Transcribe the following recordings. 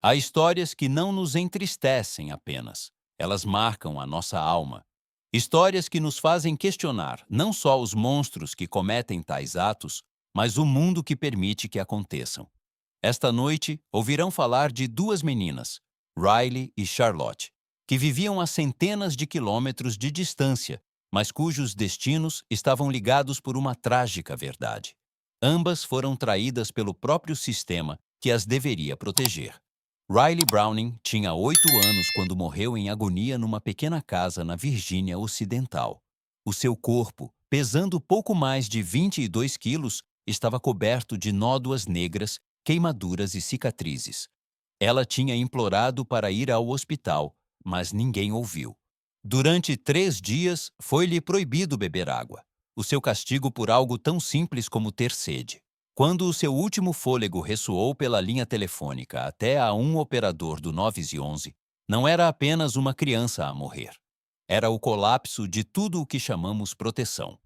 Há histórias que não nos entristecem apenas, elas marcam a nossa alma. Histórias que nos fazem questionar não só os monstros que cometem tais atos, mas o mundo que permite que aconteçam. Esta noite, ouvirão falar de duas meninas, Riley e Charlotte, que viviam a centenas de quilômetros de distância, mas cujos destinos estavam ligados por uma trágica verdade. Ambas foram traídas pelo próprio sistema que as deveria proteger. Riley Browning tinha 8 anos quando morreu em agonia numa pequena casa na Virgínia Ocidental. O seu corpo, pesando pouco mais de 22 quilos, estava coberto de nódoas negras, queimaduras e cicatrizes. Ela tinha implorado para ir ao hospital, mas ninguém ouviu. Durante 3 dias, foi-lhe proibido beber água. O seu castigo por algo tão simples como ter sede. Quando o seu último fôlego ressoou pela linha telefônica até a um operador do 911, não era apenas uma criança a morrer. Era o colapso de tudo o que chamamos proteção.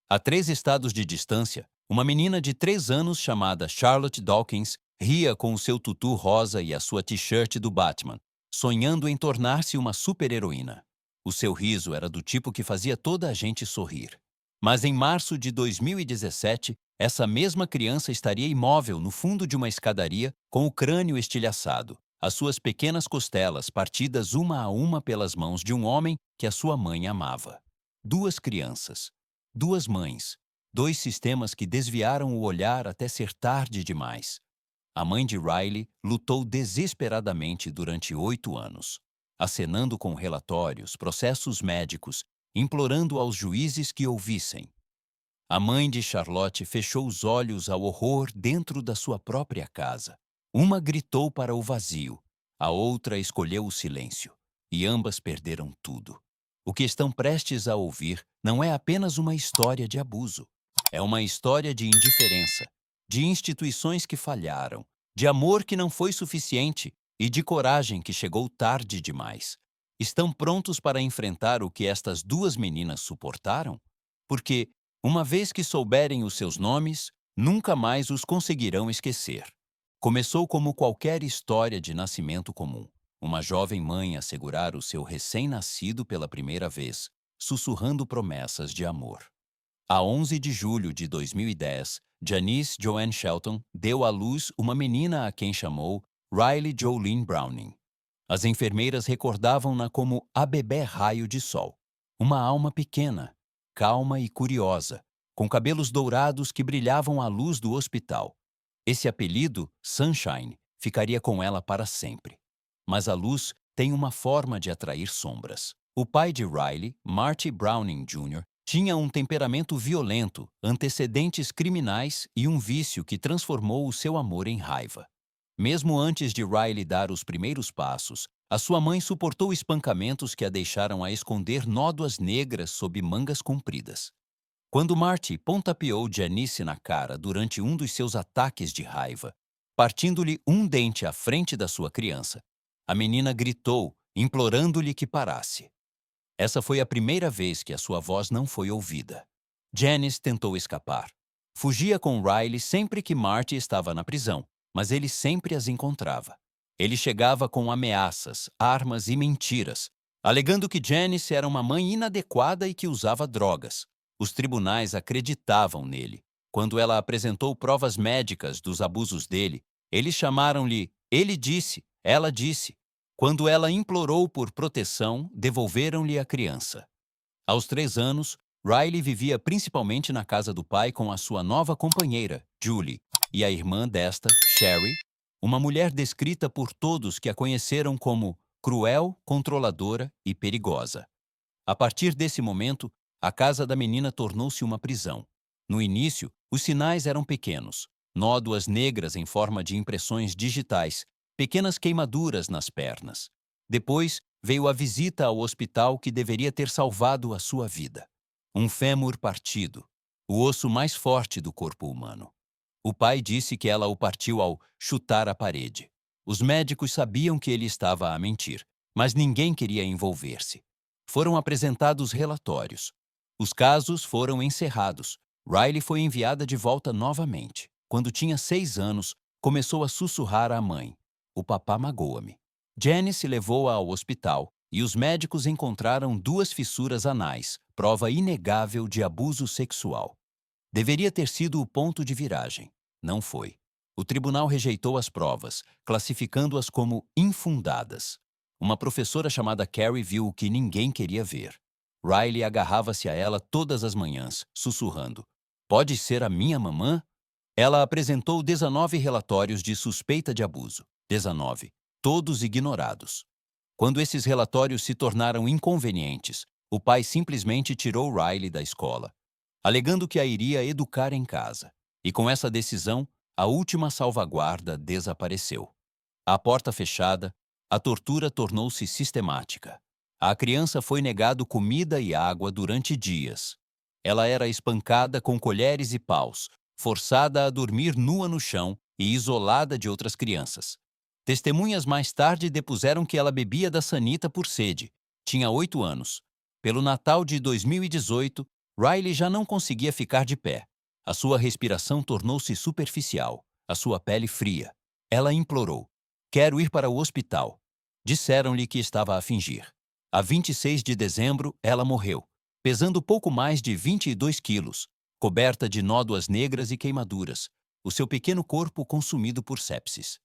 A 3 estados de distância, uma menina de 3 anos chamada Charlotte Dawkins ria com o seu tutu rosa e a sua t-shirt do Batman, sonhando em tornar-se uma super-heroína. O seu riso era do tipo que fazia toda a gente sorrir. Mas em março de 2017, essa mesma criança estaria imóvel no fundo de uma escadaria com o crânio estilhaçado, as suas pequenas costelas partidas uma a uma pelas mãos de um homem que a sua mãe amava. Duas crianças. Duas mães, dois sistemas que desviaram o olhar até ser tarde demais. A mãe de Riley lutou desesperadamente durante 8 anos, acenando com relatórios, processos médicos, implorando aos juízes que ouvissem. A mãe de Charlotte fechou os olhos ao horror dentro da sua própria casa. Uma gritou para o vazio, a outra escolheu o silêncio, e ambas perderam tudo. O que estão prestes a ouvir não é apenas uma história de abuso. É uma história de indiferença, de instituições que falharam, de amor que não foi suficiente e de coragem que chegou tarde demais. Estão prontos para enfrentar o que estas duas meninas suportaram? Porque, uma vez que souberem os seus nomes, nunca mais os conseguirão esquecer. Começou como qualquer história de nascimento comum. Uma jovem mãe a segurar o seu recém-nascido pela primeira vez, sussurrando promessas de amor. A 11 de julho de 2010, Janice Joanne Shelton deu à luz uma menina a quem chamou Riley Jolene Browning. As enfermeiras recordavam-na como a bebé raio de sol, uma alma pequena, calma e curiosa, com cabelos dourados que brilhavam à luz do hospital. Esse apelido, Sunshine, ficaria com ela para sempre. Mas a luz tem uma forma de atrair sombras. O pai de Riley, Marty Browning Jr., tinha um temperamento violento, antecedentes criminais e um vício que transformou o seu amor em raiva. Mesmo antes de Riley dar os primeiros passos, a sua mãe suportou espancamentos que a deixaram a esconder nódoas negras sob mangas compridas. Quando Marty pontapeou Janice na cara durante um dos seus ataques de raiva, partindo-lhe um dente à frente da sua criança, a menina gritou, implorando-lhe que parasse. Essa foi a primeira vez que a sua voz não foi ouvida. Janice tentou escapar. Fugia com Riley sempre que Marty estava na prisão, mas ele sempre as encontrava. Ele chegava com ameaças, armas e mentiras, alegando que Janice era uma mãe inadequada e que usava drogas. Os tribunais acreditavam nele. Quando ela apresentou provas médicas dos abusos dele, eles chamaram-lhe "ele disse", "ela disse". Quando ela implorou por proteção, devolveram-lhe a criança. Aos 3 anos, Riley vivia principalmente na casa do pai com a sua nova companheira, Julie, e a irmã desta, Sherry, uma mulher descrita por todos que a conheceram como cruel, controladora e perigosa. A partir desse momento, a casa da menina tornou-se uma prisão. No início, os sinais eram pequenos, nódoas negras em forma de impressões digitais, pequenas queimaduras nas pernas. Depois, veio a visita ao hospital que deveria ter salvado a sua vida. Um fêmur partido, o osso mais forte do corpo humano. O pai disse que ela o partiu ao chutar a parede. Os médicos sabiam que ele estava a mentir, mas ninguém queria envolver-se. Foram apresentados relatórios. Os casos foram encerrados. Riley foi enviada de volta novamente. Quando tinha 6 anos, começou a sussurrar à mãe. o papá magoa-me. Janice levou-a ao hospital e os médicos encontraram 2 fissuras anais, prova inegável de abuso sexual. Deveria ter sido o ponto de viragem. Não foi. O tribunal rejeitou as provas, classificando-as como infundadas. Uma professora chamada Carrie viu o que ninguém queria ver. Riley agarrava-se a ela todas as manhãs, sussurrando: "Pode ser a minha mamã?" Ela apresentou 19 relatórios de suspeita de abuso. 19, todos ignorados. Quando esses relatórios se tornaram inconvenientes, o pai simplesmente tirou Riley da escola, alegando que a iria educar em casa. E com essa decisão, a última salvaguarda desapareceu. À porta fechada, a tortura tornou-se sistemática. À criança foi negado comida e água durante dias. Ela era espancada com colheres e paus, forçada a dormir nua no chão e isolada de outras crianças. Testemunhas mais tarde depuseram que ela bebia da sanita por sede. Tinha 8 anos. Pelo Natal de 2018, Riley já não conseguia ficar de pé. A sua respiração tornou-se superficial, a sua pele fria. Ela implorou: "Quero ir para o hospital." Disseram-lhe que estava a fingir. A 26 de dezembro, ela morreu, pesando pouco mais de 22 quilos, coberta de nódoas negras e queimaduras, o seu pequeno corpo consumido por sepsis.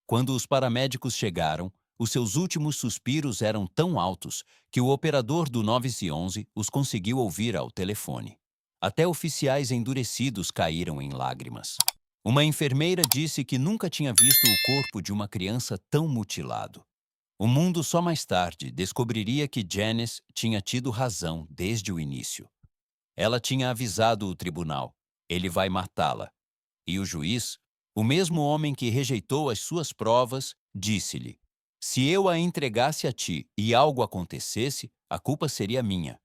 Quando os paramédicos chegaram, os seus últimos suspiros eram tão altos que o operador do 911 os conseguiu ouvir ao telefone. Até oficiais endurecidos caíram em lágrimas. Uma enfermeira disse que nunca tinha visto o corpo de uma criança tão mutilado. O mundo só mais tarde descobriria que Janice tinha tido razão desde o início. Ela tinha avisado o tribunal: "Ele vai matá-la." E o juiz, o mesmo homem que rejeitou as suas provas, disse-lhe: "Se eu a entregasse a ti e algo acontecesse, a culpa seria minha."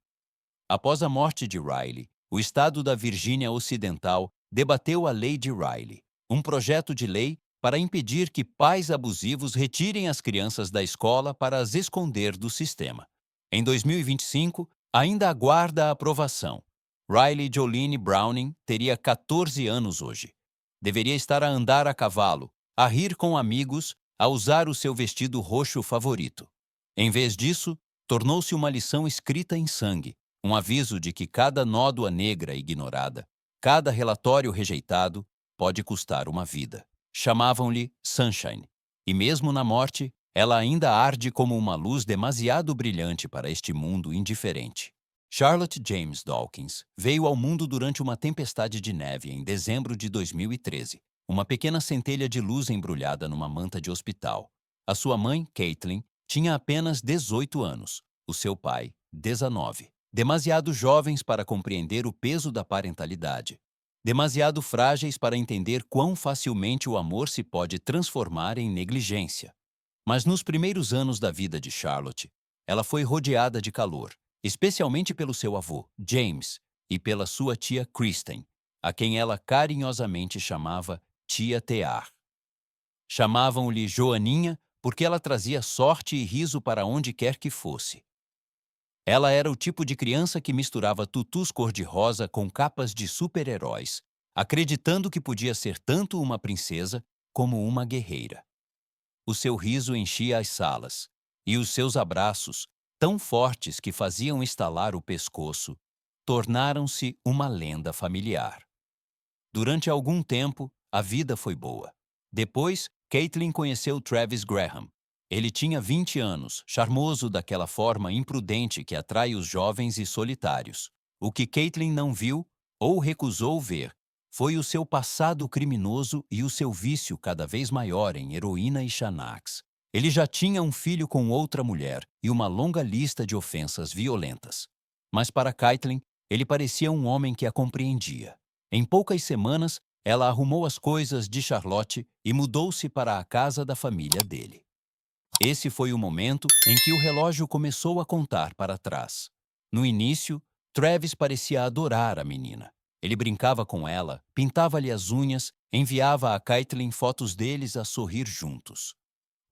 Após a morte de Riley, o estado da Virgínia Ocidental debateu a Lei de Riley, um projeto de lei para impedir que pais abusivos retirem as crianças da escola para as esconder do sistema. Em 2025, ainda aguarda a aprovação. Riley Jolene Browning teria 14 anos hoje. Deveria estar a andar a cavalo, a rir com amigos, a usar o seu vestido roxo favorito. Em vez disso, tornou-se uma lição escrita em sangue, um aviso de que cada nódoa negra ignorada, cada relatório rejeitado, pode custar uma vida. Chamavam-lhe Sunshine, e mesmo na morte, ela ainda arde como uma luz demasiado brilhante para este mundo indiferente. Charlotte James Dawkins veio ao mundo durante uma tempestade de neve em dezembro de 2013, uma pequena centelha de luz embrulhada numa manta de hospital. A sua mãe, Caitlin, tinha apenas 18 anos, o seu pai, 19. Demasiado jovens para compreender o peso da parentalidade. Demasiado frágeis para entender quão facilmente o amor se pode transformar em negligência. Mas nos primeiros anos da vida de Charlotte, ela foi rodeada de calor, especialmente pelo seu avô, James, e pela sua tia Kristen, a quem ela carinhosamente chamava Tia Tear. Chamavam-lhe Joaninha porque ela trazia sorte e riso para onde quer que fosse. Ela era o tipo de criança que misturava tutus cor-de-rosa com capas de super-heróis, acreditando que podia ser tanto uma princesa como uma guerreira. O seu riso enchia as salas, e os seus abraços, tão fortes que faziam estalar o pescoço, tornaram-se uma lenda familiar. Durante algum tempo, a vida foi boa. Depois, Caitlin conheceu Travis Graham. Ele tinha 20 anos, charmoso daquela forma imprudente que atrai os jovens e solitários. O que Caitlin não viu, ou recusou ver, foi o seu passado criminoso e o seu vício cada vez maior em heroína e Xanax. Ele já tinha um filho com outra mulher e uma longa lista de ofensas violentas. Mas para Caitlin, ele parecia um homem que a compreendia. Em poucas semanas, ela arrumou as coisas de Charlotte e mudou-se para a casa da família dele. Esse foi o momento em que o relógio começou a contar para trás. No início, Travis parecia adorar a menina. Ele brincava com ela, pintava-lhe as unhas, enviava a Caitlin fotos deles a sorrir juntos.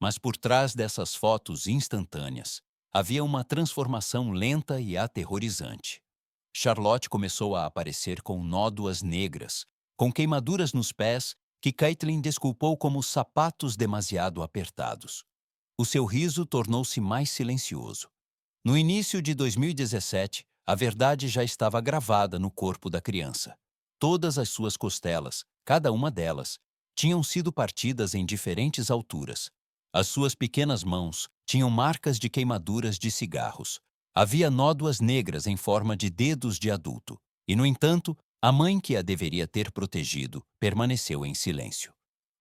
Mas por trás dessas fotos instantâneas, havia uma transformação lenta e aterrorizante. Charlotte começou a aparecer com nódoas negras, com queimaduras nos pés que Caitlin desculpou como sapatos demasiado apertados. O seu riso tornou-se mais silencioso. No início de 2017, a verdade já estava gravada no corpo da criança. Todas as suas costelas, cada uma delas, tinham sido partidas em diferentes alturas. As suas pequenas mãos tinham marcas de queimaduras de cigarros. Havia nódoas negras em forma de dedos de adulto. E, no entanto, a mãe que a deveria ter protegido permaneceu em silêncio.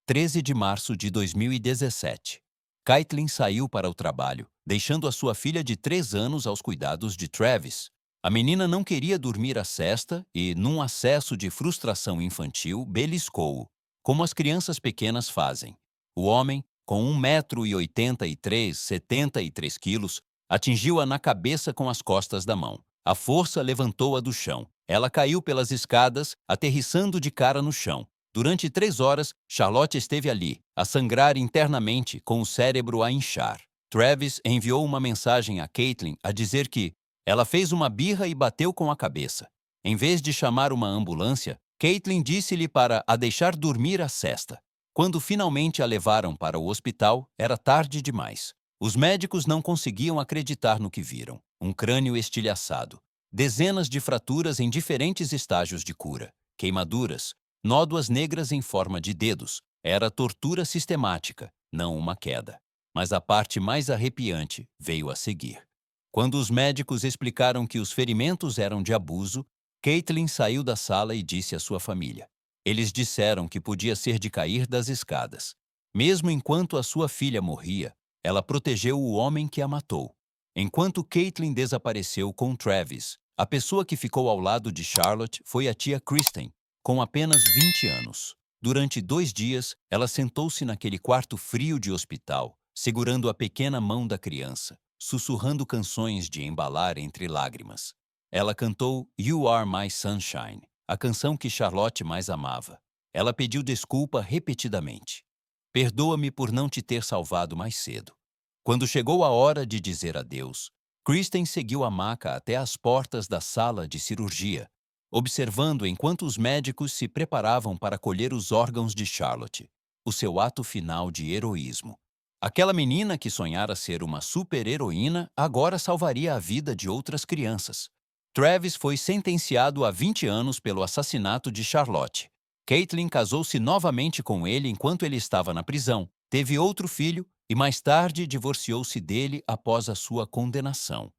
13 de março de 2017. Caitlin saiu para o trabalho, deixando a sua filha de 3 anos aos cuidados de Travis. A menina não queria dormir a sesta e, num acesso de frustração infantil, beliscou-o, como as crianças pequenas fazem. O homem, com 1,83 m, 73 quilos, atingiu-a na cabeça com as costas da mão. A força levantou-a do chão. Ela caiu pelas escadas, aterrissando de cara no chão. Durante 3 horas, Charlotte esteve ali, a sangrar internamente, com o cérebro a inchar. Travis enviou uma mensagem a Caitlin a dizer que ela fez uma birra e bateu com a cabeça. Em vez de chamar uma ambulância, Caitlin disse-lhe para a deixar dormir a sesta. Quando finalmente a levaram para o hospital, era tarde demais. Os médicos não conseguiam acreditar no que viram. Um crânio estilhaçado, dezenas de fraturas em diferentes estágios de cura, queimaduras, nódoas negras em forma de dedos. Era tortura sistemática, não uma queda. Mas a parte mais arrepiante veio a seguir. Quando os médicos explicaram que os ferimentos eram de abuso, Caitlin saiu da sala e disse à sua família. Eles disseram que podia ser de cair das escadas. Mesmo enquanto a sua filha morria, ela protegeu o homem que a matou. Enquanto Caitlin desapareceu com Travis, a pessoa que ficou ao lado de Charlotte foi a tia Kristen, com apenas 20 anos. Durante 2 dias, ela sentou-se naquele quarto frio de hospital, segurando a pequena mão da criança, sussurrando canções de embalar entre lágrimas. Ela cantou You Are My Sunshine, a canção que Charlotte mais amava. Ela pediu desculpa repetidamente. Perdoa-me por não te ter salvado mais cedo. Quando chegou a hora de dizer adeus, Kristen seguiu a maca até as portas da sala de cirurgia, observando enquanto os médicos se preparavam para colher os órgãos de Charlotte, o seu ato final de heroísmo. Aquela menina que sonhara ser uma super-heroína agora salvaria a vida de outras crianças. Travis foi sentenciado a 20 anos pelo assassinato de Charlotte. Caitlin casou-se novamente com ele enquanto ele estava na prisão, teve outro filho e mais tarde divorciou-se dele após a sua condenação.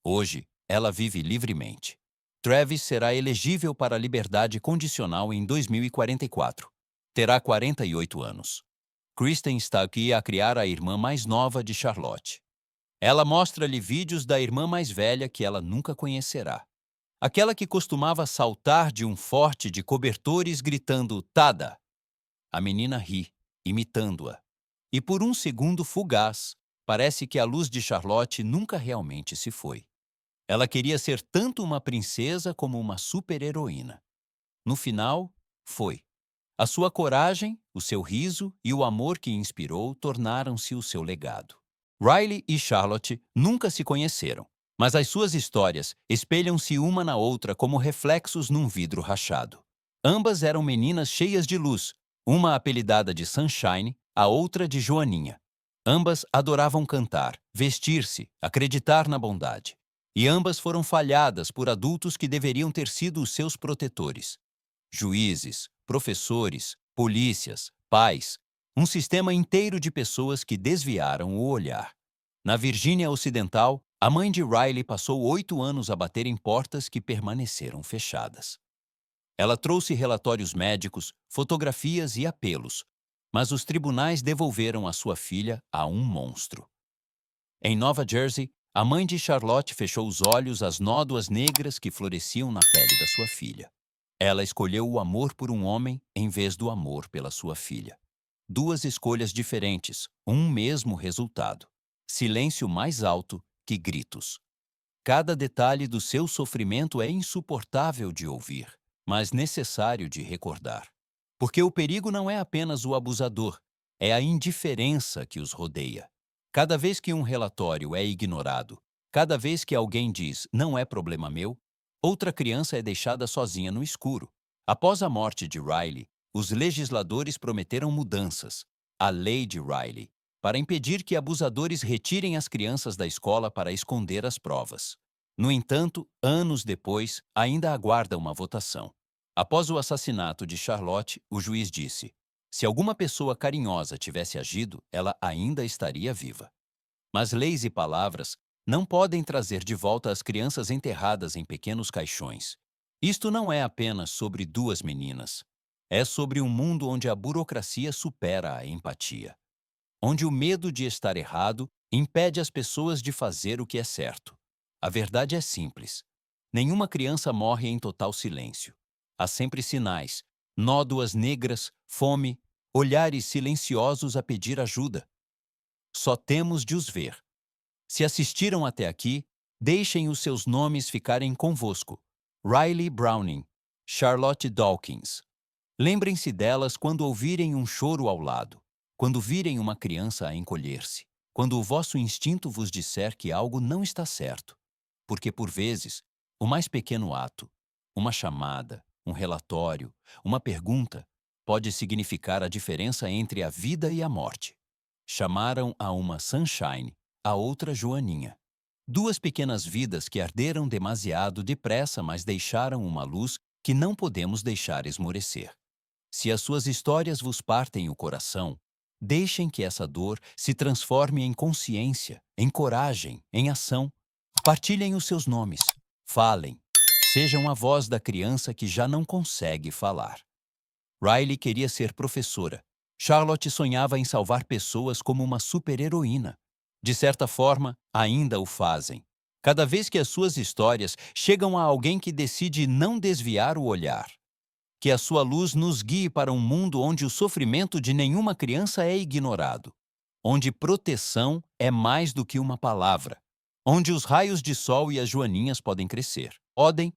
Hoje, ela vive livremente. Travis será elegível para a liberdade condicional em 2044. Terá 48 anos. Kristen está aqui a criar a irmã mais nova de Charlotte. Ela mostra-lhe vídeos da irmã mais velha que ela nunca conhecerá. Aquela que costumava saltar de um forte de cobertores gritando Tada! A menina ri, imitando-a. E por um segundo fugaz, parece que a luz de Charlotte nunca realmente se foi. Ela queria ser tanto uma princesa como uma super-heroína. No final, foi. A sua coragem, o seu riso e o amor que inspirou tornaram-se o seu legado. Riley e Charlotte nunca se conheceram, mas as suas histórias espelham-se uma na outra como reflexos num vidro rachado. Ambas eram meninas cheias de luz, uma apelidada de Sunshine, a outra de Joaninha. Ambas adoravam cantar, vestir-se, acreditar na bondade. E ambas foram falhadas por adultos que deveriam ter sido os seus protetores. Juízes, professores, polícias, pais, um sistema inteiro de pessoas que desviaram o olhar. Na Virgínia Ocidental, a mãe de Riley passou 8 anos a bater em portas que permaneceram fechadas. Ela trouxe relatórios médicos, fotografias e apelos, mas os tribunais devolveram a sua filha a um monstro. Em Nova Jersey, a mãe de Charlotte fechou os olhos às nódoas negras que floresciam na pele da sua filha. Ela escolheu o amor por um homem em vez do amor pela sua filha. 2 escolhas diferentes, um mesmo resultado. Silêncio mais alto que gritos. Cada detalhe do seu sofrimento é insuportável de ouvir, mas necessário de recordar. Porque o perigo não é apenas o abusador, é a indiferença que os rodeia. Cada vez que um relatório é ignorado, cada vez que alguém diz não é problema meu, outra criança é deixada sozinha no escuro. Após a morte de Riley, os legisladores prometeram mudanças, a Lei de Riley, para impedir que abusadores retirem as crianças da escola para esconder as provas. No entanto, anos depois, ainda aguarda uma votação. Após o assassinato de Charlotte, o juiz disse: se alguma pessoa carinhosa tivesse agido, ela ainda estaria viva. Mas leis e palavras não podem trazer de volta as crianças enterradas em pequenos caixões. Isto não é apenas sobre duas meninas. É sobre um mundo onde a burocracia supera a empatia. Onde o medo de estar errado impede as pessoas de fazer o que é certo. A verdade é simples. Nenhuma criança morre em total silêncio. Há sempre sinais, nódoas negras, fome, olhares silenciosos a pedir ajuda. Só temos de os ver. Se assistiram até aqui, deixem os seus nomes ficarem convosco. Riley Browning, Charlotte Dawkins. Lembrem-se delas quando ouvirem um choro ao lado, quando virem uma criança a encolher-se, quando o vosso instinto vos disser que algo não está certo. Porque, por vezes, o mais pequeno ato, uma chamada, um relatório, uma pergunta, pode significar a diferença entre a vida e a morte. Chamaram a uma Sunshine, a outra Joaninha. Duas pequenas vidas que arderam demasiado depressa, mas deixaram uma luz que não podemos deixar esmorecer. Se as suas histórias vos partem o coração, deixem que essa dor se transforme em consciência, em coragem, em ação. Partilhem os seus nomes. Falem. Sejam a voz da criança que já não consegue falar. Riley queria ser professora. Charlotte sonhava em salvar pessoas como uma super-heroína. De certa forma, ainda o fazem. Cada vez que as suas histórias chegam a alguém que decide não desviar o olhar. Que a sua luz nos guie para um mundo onde o sofrimento de nenhuma criança é ignorado. Onde proteção é mais do que uma palavra. Onde os raios de sol e as joaninhas podem crescer. Podem